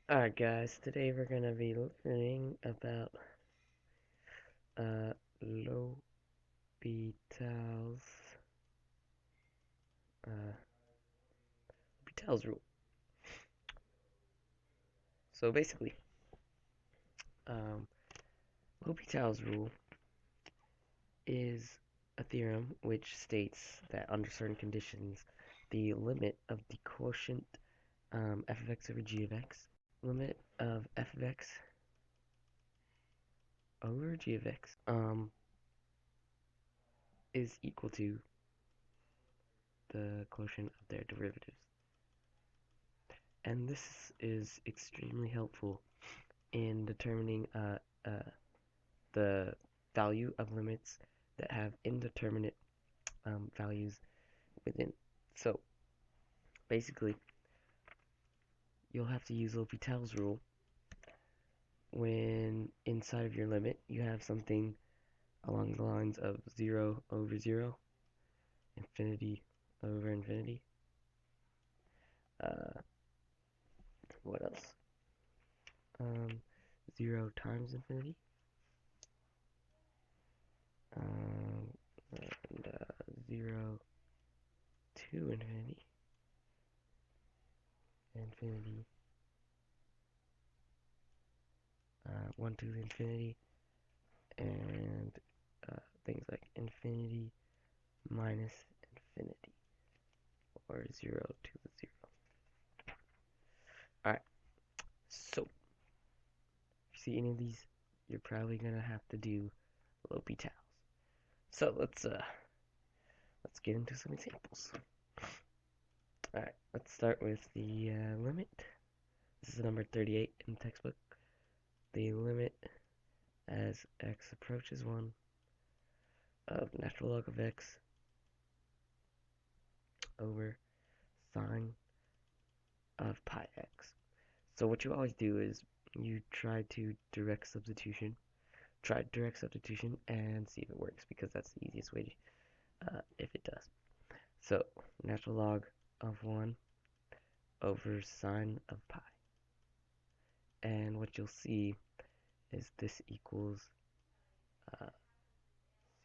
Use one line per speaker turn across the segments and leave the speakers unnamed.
Alright guys, today we're gonna be learning about L'HopitalsRule uh, L'Hopital's rule. So basically, um, L'Hopital's rule is a theorem which states that under certain conditions, the limit of the quotient f of x over g of x, limit of f of x over g of x is equal to the quotient of their derivatives. And this is extremely helpful in determining the value of limits that have indeterminate values within. So basically, you'll have to use L'Hopital's rule when inside of your limit you have something along the lines of 0 over 0, infinity over infinity. What else? 0 times infinity. And 0 to infinity. Infinity. 1 to infinity. And things like infinity minus infinity. Or 0 to the 0. Alright. So, if you see any of these, you're probably gonna have to do L'Hopital's. So let's get into some examples. Alright, let's start with the limit. This is number 38 in the textbook. The limit as x approaches 1 of natural log of x over sine of pi x. So what you always do is you try direct substitution and see if it works, because that's the easiest way to, if it does. So natural log of 1 over sine of pi, and what you'll see is this equals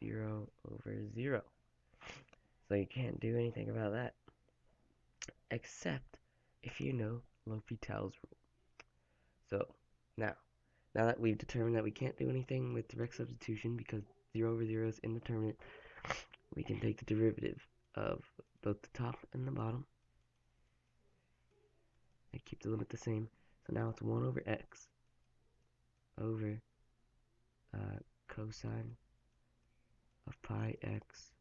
0 over 0. So you can't do anything about that, except if you know L'Hopital's rule. So now that we've determined that we can't do anything with direct substitution because 0 over 0 is indeterminate, we can take the derivative of both the top and the bottom and keep the limit the same. So now it's 1 over x over cosine of pi x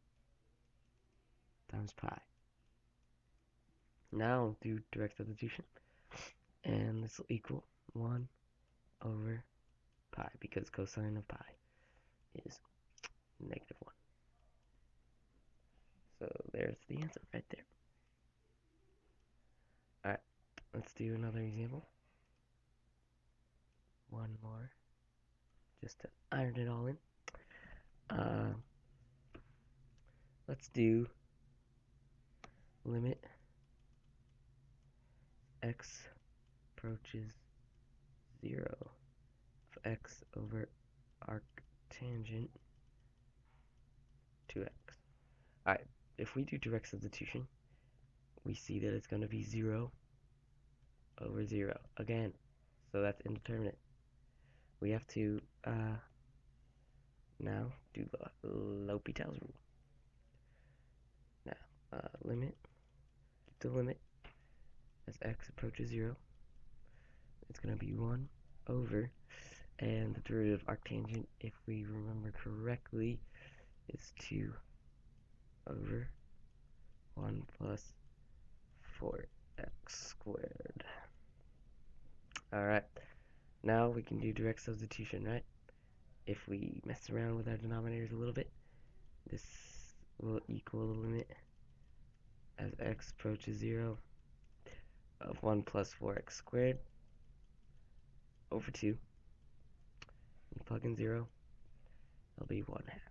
times pi. Now do direct substitution, and this will equal 1 over pi, because cosine of pi is negative 1. So there's the answer right there. Alright, let's do another example. One more, just to iron it all in. Let's do limit x approaches 0 of x over arctangent to x. Alright, if we do direct substitution, we see that it's going to be 0 over 0 again, so that's indeterminate. We have to now do L'Hopital's rule. Now, limit, keep the limit as x approaches 0. It's going to be 1 over, and the derivative of arctangent, if we remember correctly, is 2 over 1 plus 4x squared. Alright, now we can do direct substitution, right? If we mess around with our denominators a little bit, this will equal the limit as x approaches 0 of 1 plus 4x squared over 2. You plug in 0, it'll be 1/2.